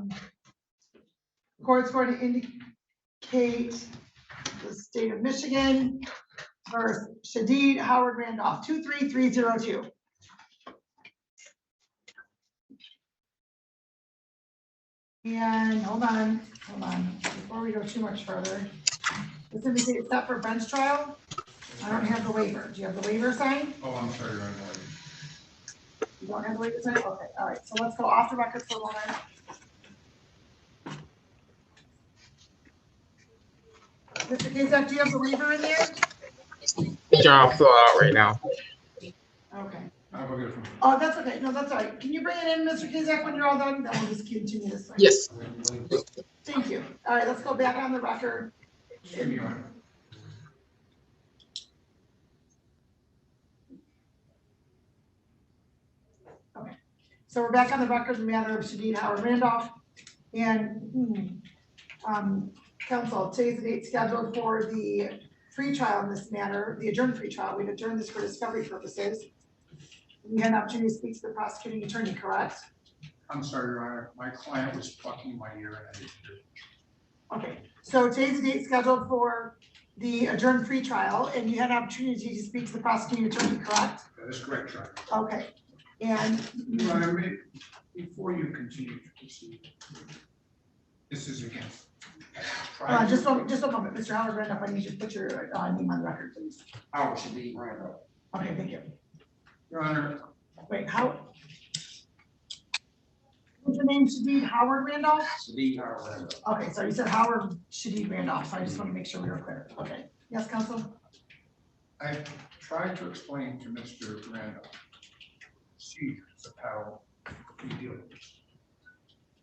the court's going to indicate the state of Michigan versus Shadid Howard Randolph 23302. And hold on, before we go too much further. This indicates set for bench trial. I don't have the waiver. Do you have the waiver signed? Oh, I'm sorry, you're on the You don't have the waiver signed? Okay, all right. So let's go off the record for a moment. Mr. Kazak, do you have the waiver in there? I'll fill out right now. Okay. I'll go get it from. Oh, that's okay. No, that's all right. Can you bring it in, Mr. Kazak, when you're all done? Then we'll just continue this. Yes. Thank you. All right, let's go back on the record. Give me your. Okay. So we're back on the record in the matter of Shadid Howard Randolph. And counsel, today's the date scheduled for the free trial in this matter, the adjourned free trial. We've adjourned this for discovery purposes. We had an opportunity to speak to the prosecuting attorney, correct? I'm sorry, Your Honor. My client was plucking my ear and I didn't do it. Okay, so today's the date scheduled for the adjourned free trial, and you had an opportunity to speak to the prosecuting attorney, correct? That is correct, Your Honor. Okay, and Your Honor, before you continue to proceed, this is against. just a moment, Mr. Howard Randolph, I need you to put your name on the record, please. Howard Shadid Randolph. Okay, thank you. Your Honor, Wait, what's your name, Shadid Howard Randolph? Shadid Howard Randolph. Okay, so you said Howard Shadid Randolph, so I just want to make sure we were clear. Okay, yes, counsel? I tried to explain to Mr. Randolph procedures of how we deal with this.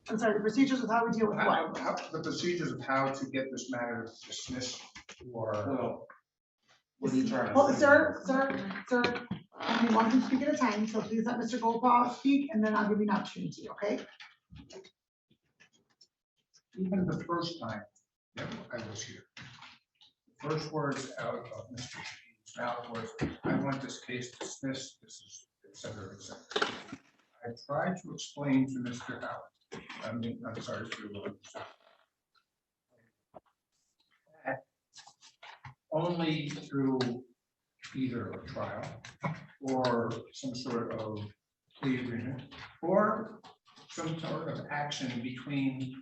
I'm sorry, the procedures of how we deal with what? The procedures of how to get this matter dismissed or. Well, what are you trying to Well, say? sir, only one can speak at a time, so please let Mr. Goldpaw speak, and then I'll give you an opportunity, okay? Even the first time that I was here, the first words out of Mr. Shadid's mouth was, I want this case dismissed, this is, et cetera, et cetera. I tried to explain to Mr. Howard, I'm sorry, to that only through either a trial or some sort of plea agreement or some sort of action between me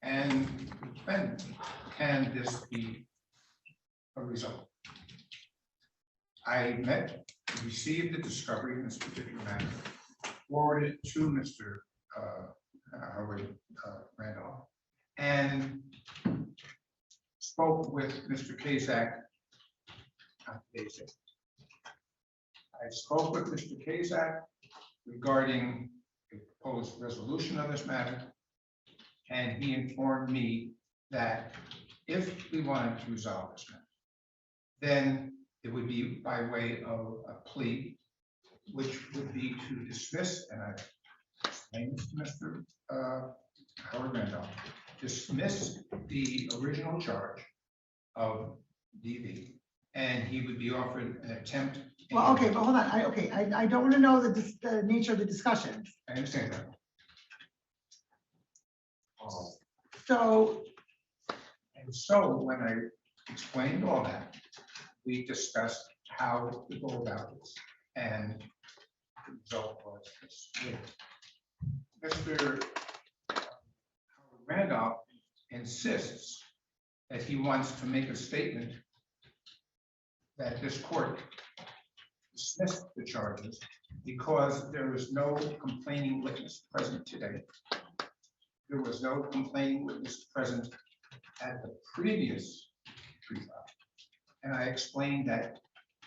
and the defendant can this be a result. I received the discovery in this particular matter, forwarded it to Mr. Howard Randolph, and spoke with Mr. Kazak. I spoke with Mr. Kazak regarding a proposed resolution of this matter, and he informed me that if we wanted to resolve this matter, then it would be by way of a plea, which would be to dismiss, and I explained this to Mr. Howard Randolph, dismiss the original charge of DV, and he would be offered an attempt. Well, okay, but hold on, I don't want to know the nature of the discussion. I understand that. So when I explained all that, we discussed how to go about this, and the result was this. Mr. Randolph insists that he wants to make a statement that this court dismissed the charges because there was no complaining witness present today. There was no complaining witness present at the previous trial. And I explained that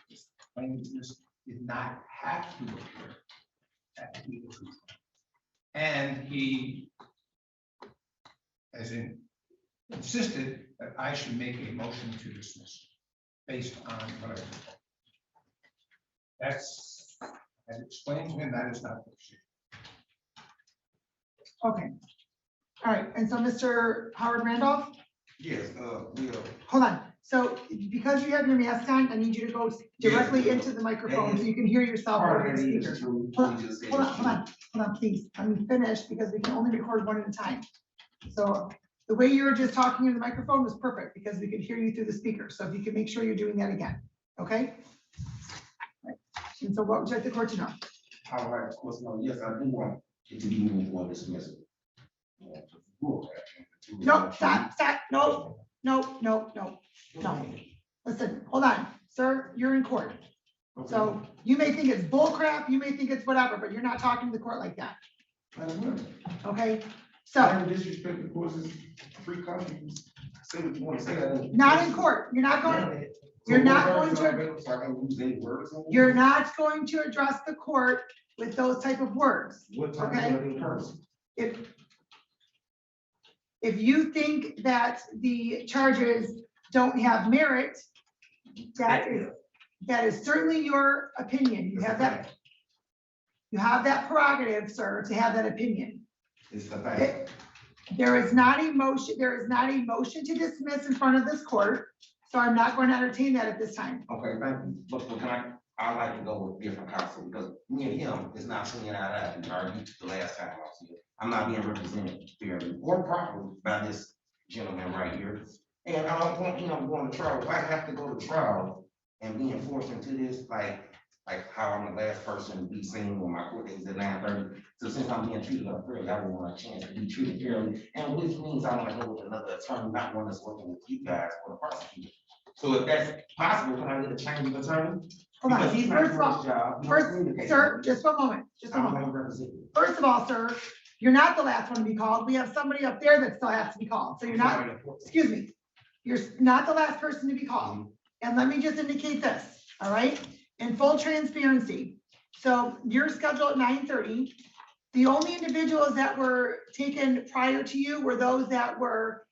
this complaining witness did not have to appear at the previous trial. And he, as in, insisted that I should make a motion to dismiss based on what I told. That's, as explained to him, that is not the procedure. Okay. All right, and so Mr. Howard Randolph, Yes, we'll. Hold on. So because you have your mask on, I need you to go directly Yes. into the microphone so you can hear yourself Part over of the that speaker. is true. Hold We just said Hold on, it's hold on, hold on, please. Let me finish because we can only record one at a time. So the way you were just talking in the microphone was perfect because we could hear you through the speaker. So if you can make sure you're doing that again, okay? Right. And so what would you like the court to know? How I, of course, no, yes, I do want it to be moved for dismissal. No, stop, no, no, no, no, no. Listen, hold on, sir, you're in court. So you may think it's bull crap, you may think it's whatever, but you're not talking to the court like that, okay? So, I disrespect the court's free country. Say what you want to say. not in court, you're not going, you're not going to address the court with those type of words. What type Okay. of person? If you think that the charges don't have merit, that is certainly your opinion. You have that prerogative, sir, to have that opinion. It's the fact. There is not a motion to dismiss in front of this court, so I'm not going to entertain that at this time. Okay, thank you. But I like to go with different counsel because me and him is not seeing eye to eye. We argued the last time I was here. I'm not being represented fairly or properly by this gentleman right here. And I don't want him going to trial. If I have to go to trial and be enforced into this, like how I'm the last person to be seen when my court date is at 9:30. So since I'm being treated unfairly, I would want a chance to be treated fairly. And which means I want to go with another attorney, not one that's working with you guys or the prosecutor. So if that's possible, can I get a change of attorney? Hold Because on, he's not doing his job. He don't communicate. sir, just one moment, I'm gonna represent you. First of all, sir, you're not the last one to be called. We have somebody up there that still has to be called. So you're not, excuse me, you're not the last person to be called. And let me just indicate this, all right? In full transparency. So you're scheduled at 9:30. The only individuals that were taken prior to you were those that were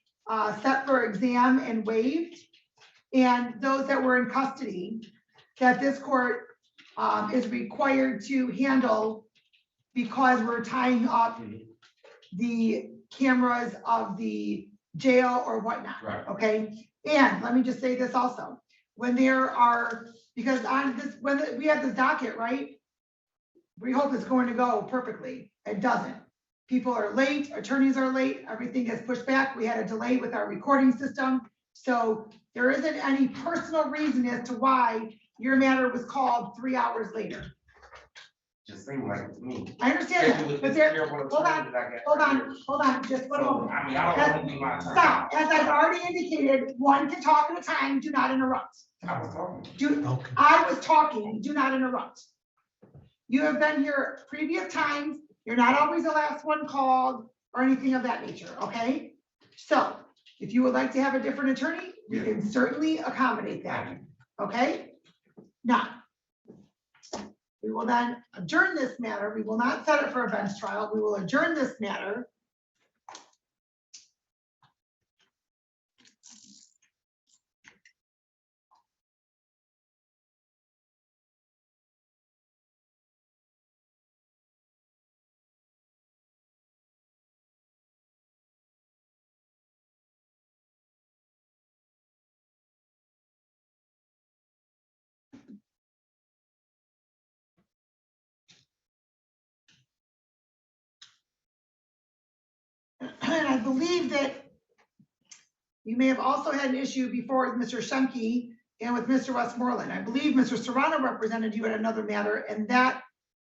set for exam and waived, and those that were in custody that this court is required to handle because we're tying up the cameras of the jail or whatnot. Right. Okay, and let me just say this also, when there are, because on this, when we have this docket, right? We hope it's going to go perfectly. It doesn't. People are late, attorneys are late, everything gets pushed back. We had a delay with our recording system. So there isn't any personal reason as to why your matter was called 3 hours later. Just seemed like it to me. I understand that, but there, hold on, just one So, moment. I mean, I don't want to be my time. Stop, as I've already indicated, one can talk at a time, do not interrupt. I was talking. I was talking, do not interrupt. You have been here previous times, you're not always the last one called or anything of that nature, okay? So, if you would like to have a different attorney, we can certainly accommodate that, okay? Now, we will then adjourn this matter. We will not set it for a bench trial. We will adjourn this matter. And I believe that you may have also had an issue before with Mr. Shemke and with Mr. Westmoreland. I believe Mr. Serrano represented you in another matter, and that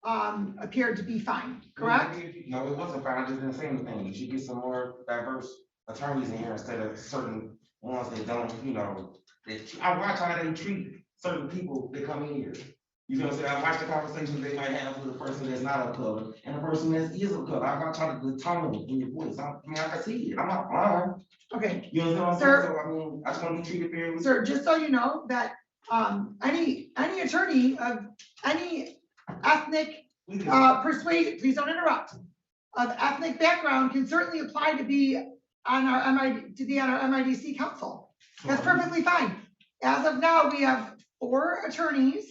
appeared to be fine, correct? No, it wasn't fine. I just didn't say anything. You should get some more diverse attorneys in here instead of certain ones that don't, I watch how they treat certain people that come in here. You know what I'm saying? I watch the conversations they might have with a person that's not of color and a person that is of color. I watch how the tone in your voice. I can see it. I'm not blind. Okay, You know what I'm saying? Sir- So, I mean, I just want to be treated fairly. sir, just so you know that any attorney of any ethnic persuasion, please don't interrupt, of ethnic background can certainly apply to be on our MIDC council. That's perfectly fine. As of now, we have 4 attorneys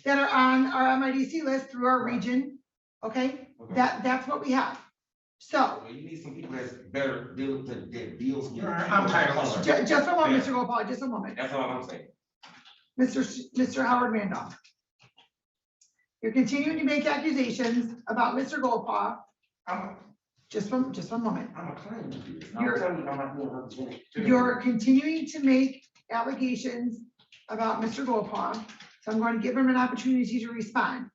that are on our MIDC list through our region. Okay, that's what we have. So, Well, you need some people that's better that deals with. I'm tired of color. just a moment, Mr. Gopal, just a moment. That's all I'm saying. Mr. Howard Randolph. You're continuing to make accusations about Mr. Gopal. Just one moment. I'm a claim to this. You're- I'm telling you, I'm not being represented. You're continuing to make allegations about Mr. Gopal, so I'm going to give him an opportunity to respond.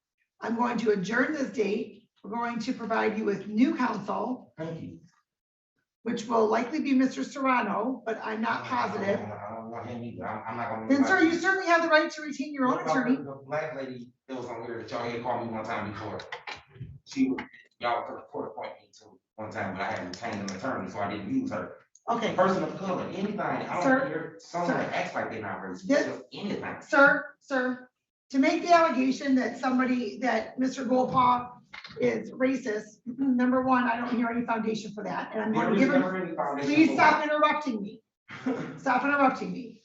I'm going to adjourn this date. We're going to provide you with new counsel, Thank you. which will likely be Mr. Serrano, but I'm not positive. I don't want him either. I'm not gonna. Then, sir, you certainly have the right to retain your own What about attorney. The black lady that was on here that y'all had called me one time before. Y'all could appoint me to one time, but I had retained an attorney, so I didn't use her. Okay, Person of color, anything, I Sir, don't hear someone sir. that acts like they're not racist, This- just anything. sir, to make the allegation that Mr. Gopal is racist, number one, I don't hear any foundation for that, and I'm going to give him, please stop interrupting me. Stop interrupting me.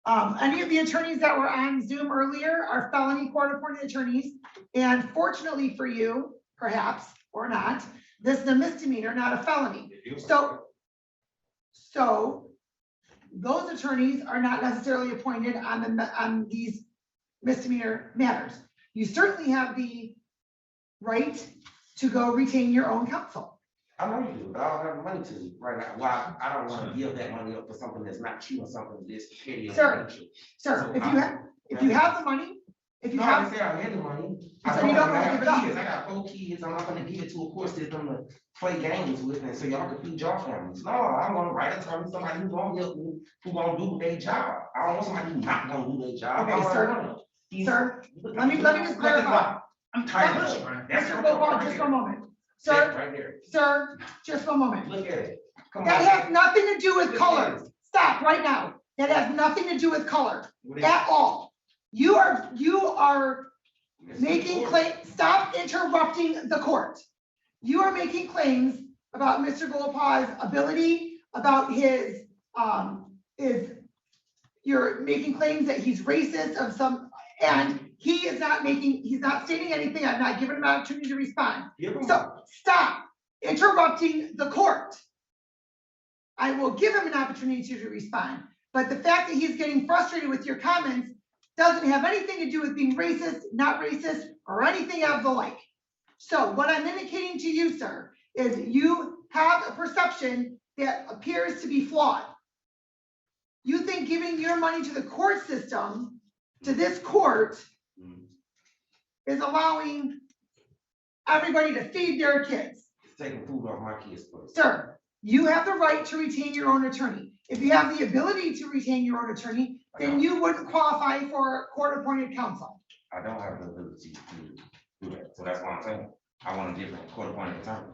Any of the attorneys that were on Zoom earlier are felony court-appointed attorneys, and fortunately for you, perhaps, or not, this is a misdemeanor, not a felony. So those attorneys are not necessarily appointed on these misdemeanor matters. You certainly have the right to go retain your own counsel. I know you do, but I don't have the money to right now. Why, I don't wanna give that money up for something that's not true or something this petty. Sir, Sir, if you have the money, if you No, I have, didn't say I had the money. So you don't wanna give it up. I got 4 kids, I'm not gonna give it to a court system to play games with, and so y'all can feed your families. No, I wanna write attorney, somebody who's gonna help me, who gonna do their job. I don't want somebody who's not gonna do their job. Okay, I want sir. one. He's- sir, let me just clarify. I'm tired of this one. That's Mr. what I'm Gopal, right just here. one moment. That Sir, right there, sir, just one moment. look at it. Come on. That has nothing to do with Look color. at it. Stop right now. That has nothing to do with color What is- at all. You are making claims, stop interrupting the court. You are making claims about Mr. Gopal's ability, about you're making claims that he's racist and he's not stating anything. I'm not giving him an opportunity to respond. Give 'em- So stop interrupting the court. I will give him an opportunity to respond, but the fact that he's getting frustrated with your comments doesn't have anything to do with being racist, not racist, or anything of the like. So what I'm indicating to you, sir, is you have a perception that appears to be flawed. You think giving your money to the court system, to this court, is allowing everybody to feed their kids. It's taking food off my kids' plate. Sir, you have the right to retain your own attorney. If you have the ability to retain your own attorney, then you wouldn't qualify for court-appointed counsel. I don't have the ability to do that, so that's what I'm saying. I want a different court-appointed attorney.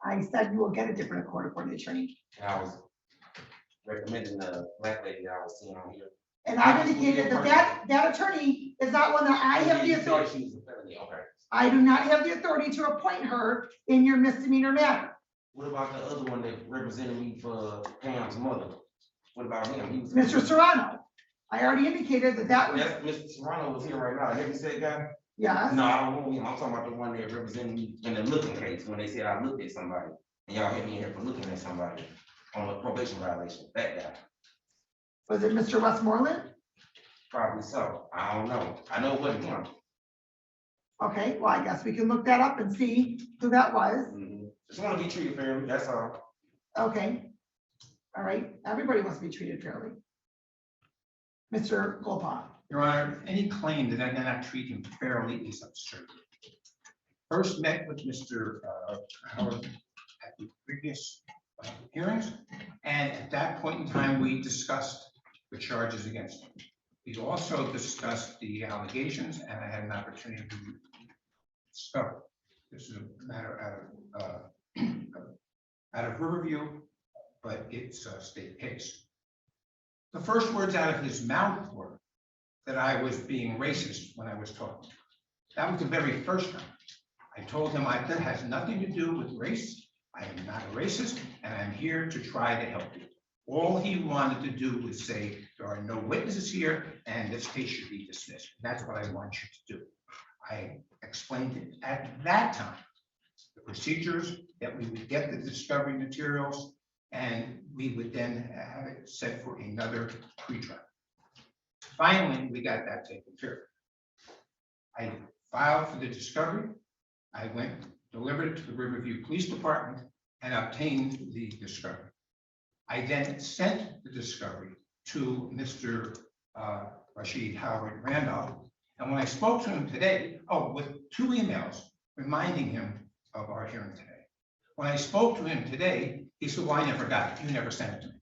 I said you will get a different court-appointed attorney. And I was recommending the black lady that I was seeing on here. And I've indicated that attorney is not one that I have the You said authority. she was a felony, okay. I do not have the authority to appoint her in your misdemeanor matter. What about the other one that represented me for Pam's mother? What about him? He was. Mr. Serrano, I already indicated that was, Yes, Mr. Serrano was here right now. Have you said guy? yes. No, I don't know him. I'm talking about the one that represented me in the looking case, when they said I looked at somebody. And y'all hit me in here for looking at somebody on a probation violation. That guy, Was it Mr. Westmoreland? probably so. I don't know. I know it wasn't him. Okay, well, I guess we can look that up and see who that was. Just want to be treated fairly, that's all. Okay. All right, everybody wants to be treated fairly. Mr. Gopal. Your Honor, any claim that I did not treat him fairly is absurd. First met with Mr. Howard at the previous hearings, and at that point in time, we discussed the charges against him. We also discussed the allegations, and I had an opportunity to discover. This is a matter out of Riverview, but it's a state case. The first words out of his mouth were that I was being racist when I was talking. That was the very first time. I told him that has nothing to do with race. I am not a racist, and I'm here to try to help you. All he wanted to do was say, there are no witnesses here, and this case should be dismissed. That's what I want you to do. I explained at that time the procedures, that we would get the discovery materials, and we would then have it set for another pretrial. Finally, we got that taken care of. I filed for the discovery. I went, delivered it to the Riverview Police Department, and obtained the discovery. I then sent the discovery to Mr. Rashid Howard Randolph. And when I spoke to him today, with 2 emails reminding him of our hearing today. When I spoke to him today, he said, well, I never got it. You never sent it to me.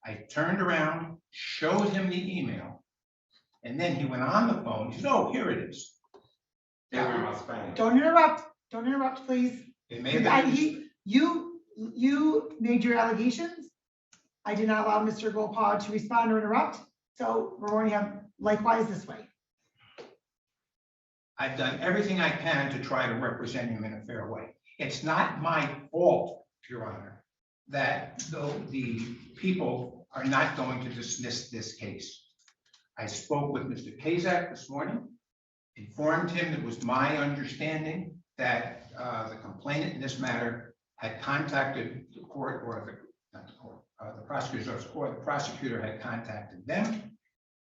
I turned around, showed him the email, and then he went on the phone. He said, oh, here it is. They were in my spam. Don't interrupt, please. It may have been. You made your allegations. I did not allow Mr. Gopal to respond or interrupt, so we're going to have likewise this way. I've done everything I can to try to represent him in a fair way. It's not my fault, Your Honor, that the people are not going to dismiss this case. I spoke with Mr. Kazak this morning, informed him it was my understanding that the complainant in this matter had contacted the court, or the prosecutor's office, or the prosecutor had contacted them,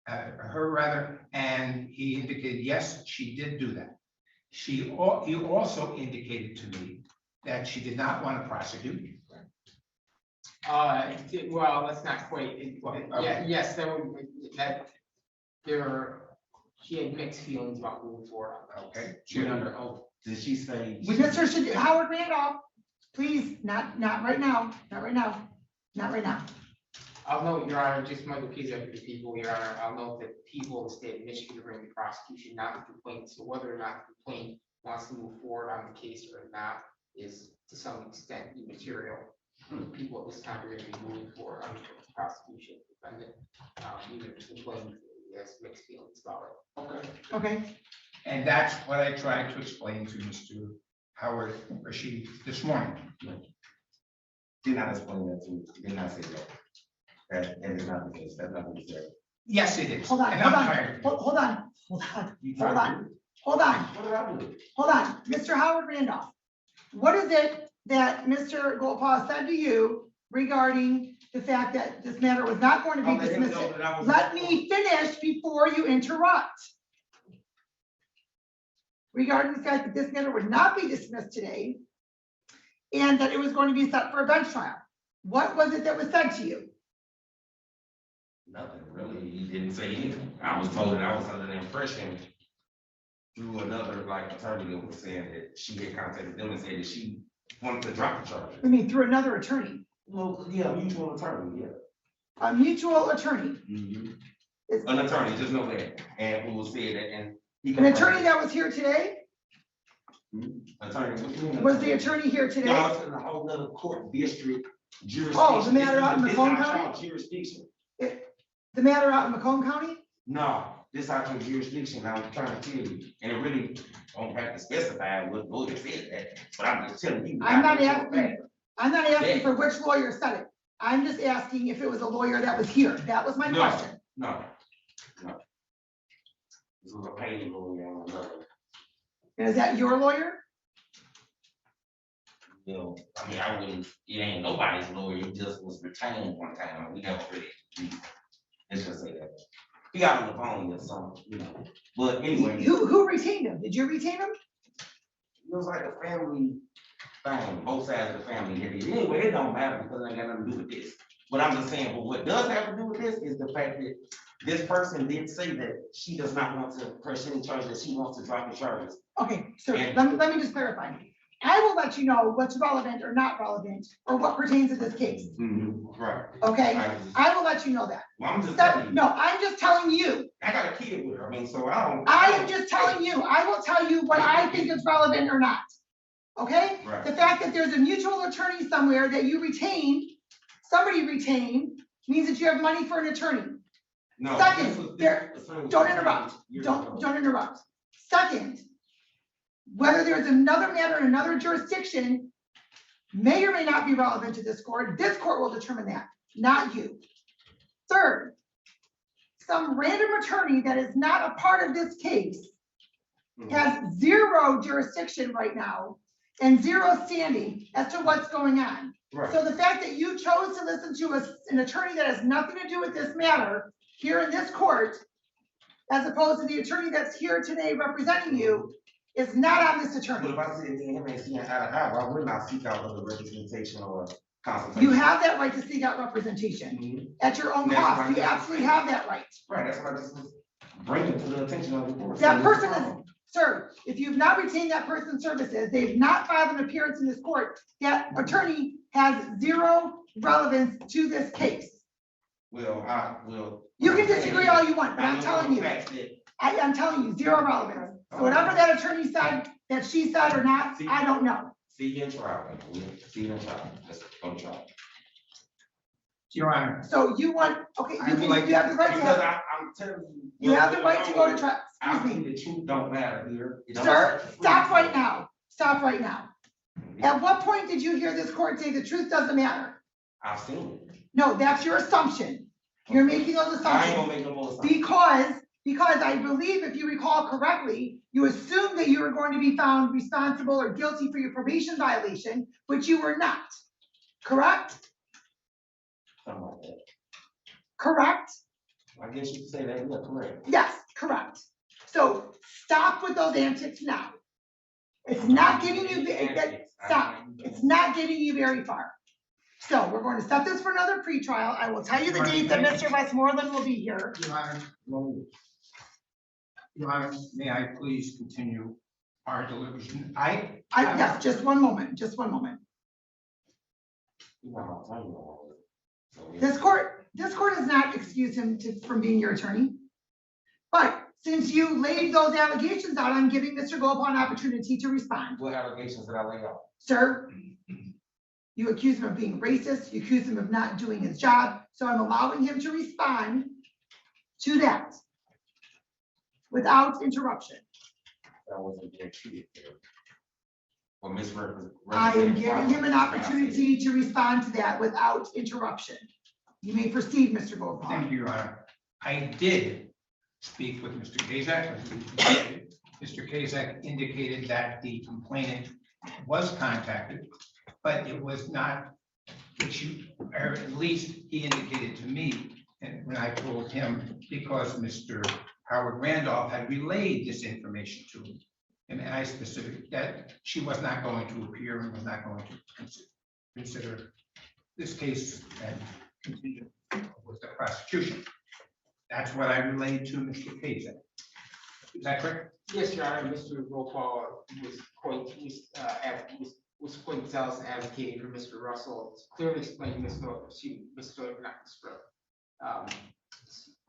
her rather, and he indicated, yes, she did do that. He also indicated to me that she did not want to prosecute. Well, that's not quite, yes, she had mixed feelings about moving forward on that. Okay. She went under oath. Did she say? With Mr. Howard Randolph, please, not right now, not right now. I'll note, Your Honor, just Michael Kizak for the people, Your Honor, I'll note that people in the state of Michigan bring the prosecution, not the complaint. So whether or not the complaint wants to move forward on the case or not is to some extent immaterial. People at this time are going to be moving forward on the prosecution defendant, even if the complaint has mixed feelings about it. Okay, And that's what I tried to explain to Mr. Howard Rashid this morning. Did not explain that to me, did not say that. That is not the case, that's not what you said. Yes, it is. hold on, And hold I'm on, tired. hold on, You hold tried to on, do it. hold on, What did I do? hold on. Mr. Howard Randolph, what is it that Mr. Gopal said to you regarding the fact that this matter was not going to I'll be let him know dismissed? that I was- Let me finish before you interrupt. Regarding the fact that this matter would not be dismissed today and that it was going to be set for a bench trial. What was it that was said to you? Nothing, really, he didn't say anything. I was told that I was under the impression through another attorney that was saying that she had contacted them and said that she wanted to drop the charges. I mean, through another attorney, Well, yeah, mutual attorney, yeah. a mutual attorney. Is- An attorney, just know that, and who said that, and he. An attorney that was here today? Attorney. what you mean, Was the attorney here today? No, it's in a whole nother court district jurisdiction. Oh, the matter out in This is Macomb our County? Jurisdiction. The matter out in Macomb County? No, this actual jurisdiction, I'm trying to tell you, and it really don't have to specify what lawyer said that, but I'm just telling you. I'm not I know for a asking, fact. I'm not asking for which lawyer said it. I'm just asking if it was a lawyer that was here. That was my No. question. No. This was a painting lawyer on another, And is that your lawyer? you know, I mean, I wouldn't, it ain't nobody's lawyer, it just was retained one time, we never really, let's just say that. He got on the phone or something, you know, but anyway. Who retained him? Did you retain him? It was like a family thing, both sides of the family had it. Anyway, it don't matter because it ain't got nothing to do with this. But I'm just saying, but what does have to do with this is the fact that this person did say that she does not want to press any charges, that she wants to drop the charges. Okay, so And- let me just clarify. I will let you know what's relevant or not relevant, or what pertains to this case, Right. okay? I I will let you know that. Well, I'm just telling you, No, I'm just telling you. I got a kid with her, I mean, so I don't. I am just telling you. I will tell you what I think is relevant or not. Okay? Right. The fact that there's a mutual attorney somewhere that you retained, somebody retained, means that you have money for an attorney. No. Second, this was- there- this was- Don't interrupt. Don't interrupt. Second, whether there's another matter in another jurisdiction may or may not be relevant to this court. This court will determine that, not you. Third, some random attorney that is not a part of this case has zero jurisdiction right now and zero standing as to what's going on. Right. So the fact that you chose to listen to an attorney that has nothing to do with this matter here in this court, as opposed to the attorney that's here today representing you, is not on this But attorney. if I said me and him ain't seeing eye to eye, why wouldn't I seek out other representation or consultation? You have that right to seek out representation Mhm. at your own That's cost. right. You absolutely have that right. Right, that's what I just was bringing to the attention of the board. That person is, sir, if you've not retained that person's services, they've not filed an appearance in this court, that attorney has zero relevance to this case. Well, I will. You can disagree all you want, but I I'm know telling for a you, fact that I'm telling you, zero relevance. So whatever that attorney said, that she said or not, I don't know. see you in trial, we'll see you in trial, let's go to trial. Your Honor, So you want, okay, I would like you have the right Because to, I'm telling you. you have the right to go to trial. I Excuse think me. the truth don't matter here. It don't Sir, matter. stop right now. Stop right now. At what point did you hear this court say the truth doesn't matter? I've seen it. No, that's your assumption. You're making those I ain't assumptions. gonna make no more assumptions. Because I believe if you recall correctly, you assumed that you were going to be found responsible or guilty for your probation violation, which you were not. Correct? Something like that. Correct? I guess you could say that, yeah, correct. Yes, correct. So stop with those antics now. It's not getting you, stop. It's not getting you very far. So we're going to set this for another pretrial. I will tell you the date that Mr. Westmoreland will be here. Your Honor, Your Honor, may I please continue our deliberation? Yes, just one moment, just one moment. This court does not excuse him from being your attorney. But since you laid those allegations out, I'm giving Mr. Gopal an opportunity to respond. What allegations did I lay out? Sir, you accuse him of being racist, you accuse him of not doing his job, so I'm allowing him to respond to that without interruption. That wasn't being treated there. Or misrepresented. I am giving him an opportunity to respond to that without interruption. You may proceed, Mr. Gopal. Thank you, Your Honor. I did speak with Mr. Kazak. as we indicated. Mr. Kazak indicated that the complainant was contacted, but it was not, or at least he indicated to me, and when I told him, because Mr. Howard Randolph had relayed this information to him. And I specific that she was not going to appear and was not going to consider this case and continue with the prosecution. That's what I relayed to Mr. Kazak. Is that correct? Yes, Your Honor, Mr. Gopal was quite zealous and advocating for Mr. Russell, clearly explained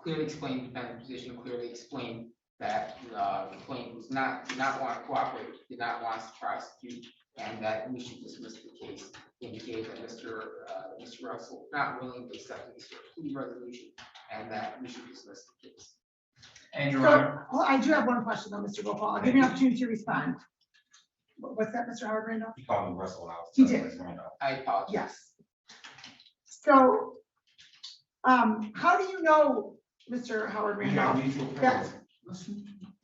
clearly explained the defendant's position, clearly explained that the complaint did not want to cooperate, did not want us to prosecute, and that we should dismiss the case. Indicated that Mr. Russell was not willing to accept this plea resolution, and that we should dismiss the case. And Your So, Honor, well, I do have one question though, Mr. Gopal. I'll give you an opportunity to respond. What's that, Mr. Howard Randolph? He called me Russell. and I was He telling did. him, Randolph. I apologize. Yes. So, how do you know, Mr. Howard We have Randolph? mutual Yes. friends.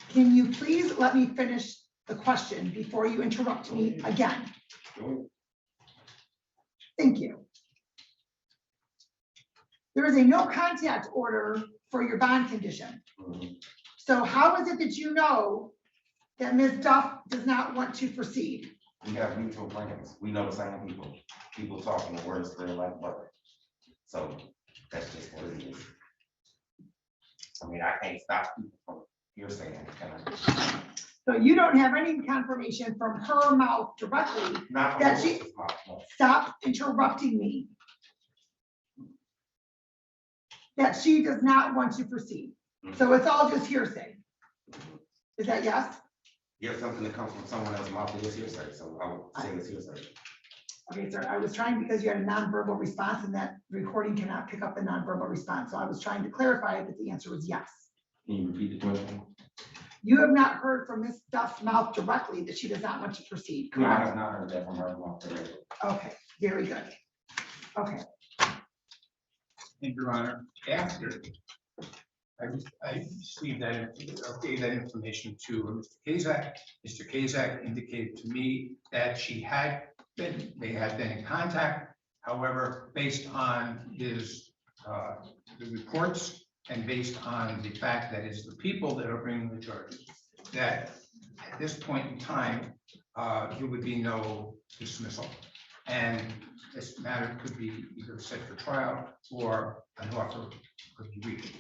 Can you please let me finish the question before you interrupt me again? Sure. Thank you. There is a no contact order for your bond condition. Mhm. So how is it that you know that Ms. Duff does not want to proceed? We have mutual friends. We know the same people. People talking the words spread like butter. So that's just what it is. I mean, I can't stop people from hearsay, can I? So you don't have any confirmation from her mouth directly. Not from That she- Melissa's mouth, no. Stop interrupting me. That she does not want to proceed. So it's all just hearsay. Is that yes? Yeah, something that comes from someone else's mouth is hearsay, so I would say it's hearsay. Okay, sir, I was trying because you had a nonverbal response and that recording cannot pick up the nonverbal response. So I was trying to clarify that the answer was yes. Can you repeat the question? You have not heard from Ms. Duff's mouth directly that she does not want to proceed, No, I correct? have not heard that from her mouth today. Okay, very good. Okay, and Your Honor, after I received that, gave that information to Mr. Kazak. Mr. Kazak indicated to me that they had been in contact. However, based on the reports and based on the fact that it's the people that are bringing the charges, that at this point in time, there would be no dismissal. And this matter could be either set for trial or an offer could be reached.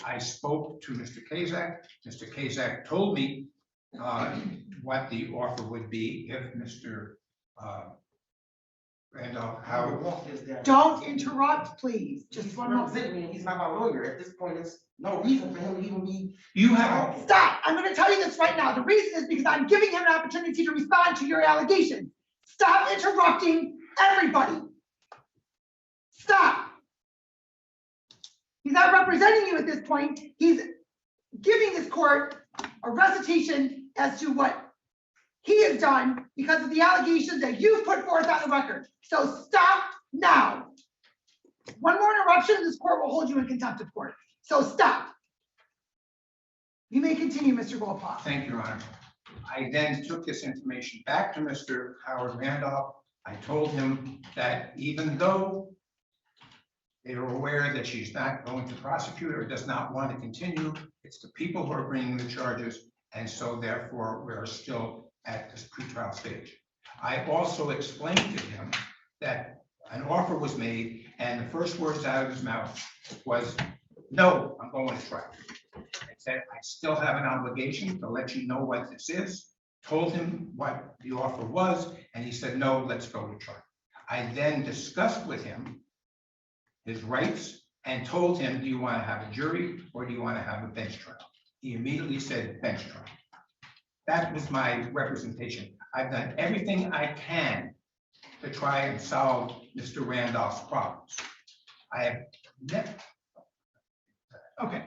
I spoke to Mr. Kazak. Mr. Kazak told me what the offer would be if Mr. Randolph Howard. Don't interrupt, please. Just one moment. Representing me, he's not my lawyer. At this point, there's no reason for him to even be. You have, Stop. I'm going to tell you this right now. The reason is because I'm giving him an opportunity to respond to your allegations. Stop interrupting everybody. Stop. He's not representing you at this point. He's giving this court a recitation as to what he has done because of the allegations that you've put forth on the record. So stop now. One more interruption, this court will hold you in contempt of court. So stop. You may continue, Mr. Wolpaw. thank you, Your Honor. I then took this information back to Mr. Howard Randolph. I told him that even though they are aware that she's not going to prosecute or does not want to continue, it's the people who are bringing the charges, and so therefore we're still at this pretrial stage. I also explained to him that an offer was made, and the first words out of his mouth was, "No, I'm going to trial." I said, "I still have an obligation to let you know what this is." Told him what the offer was, and he said, "No, let's go to trial." I then discussed with him his rights and told him, "Do you want to have a jury or do you want to have a bench trial?" He immediately said bench trial. That was my representation. I've done everything I can to try and solve Mr. Randolph's problems. I have never. Okay.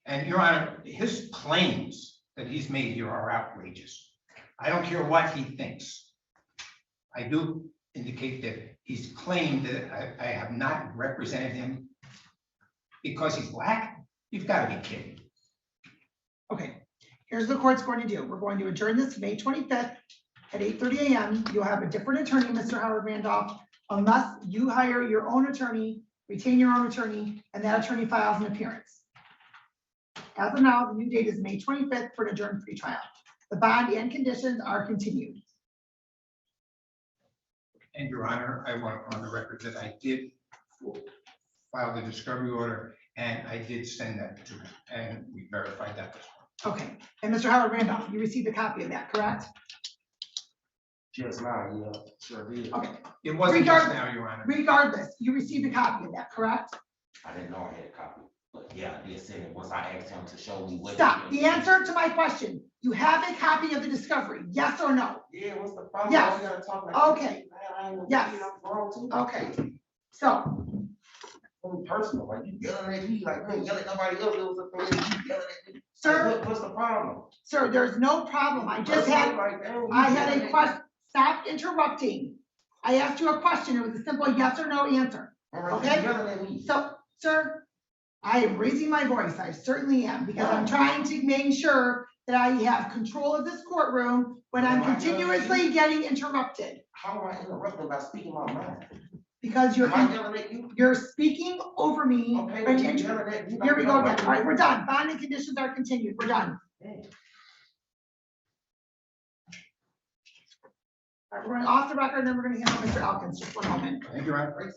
And Your Honor, his claims that he's made here are outrageous. I don't care what he thinks. I do indicate that he's claimed that I have not represented him because he's black. You've got to be kidding. Okay, here's what the court's going to do. We're going to adjourn this May 25th at 8:30 a.m. You'll have a different attorney, Mr. Howard Randolph, unless you hire your own attorney, retain your own attorney, and that attorney files an appearance. As of now, the new date is May 25th for an adjourned pretrial. The bond and conditions are continued. And Your Honor, I want on the record that I did file the discovery order and I did send that to him and we verified that this morning. Okay, and Mr. Howard Randolph, you received a copy of that, correct? Just now, yeah, sure did. Okay, It wasn't just now, Your Honor. regardless, you received a copy of that, correct? I didn't know I had a copy, but yeah, I did send it once I asked him to show me what. Stop. The answer to my question, you have a copy of the discovery, yes or no? Yeah, what's the problem? Yes. Why we gotta talk like Okay. this? Man, I ain't gonna Yes. be wrong too. Okay, so, Something personal, like you yelling at me, like you ain't yelling at nobody else, it was a thing, you yelling at me. sir, What's the problem? sir, there's no problem. I just had a question. Stop interrupting. I asked you a question. It was a simple yes or no answer. Okay. Okay. So, sir, I am raising my voice. I certainly am, because I'm trying to make sure that I have control of this courtroom when I'm continuously getting interrupted. How am I interrupting by speaking my mind? Because Am I yelling at you? you're speaking over me. Okay, and but you inter- yelling at me. Here we go again. All right, we're done. Bond and conditions are continued. We're done. All right, we're going off the record, and then we're going to handle Mr. Elkins. Just one moment. Thank you, Your Honor.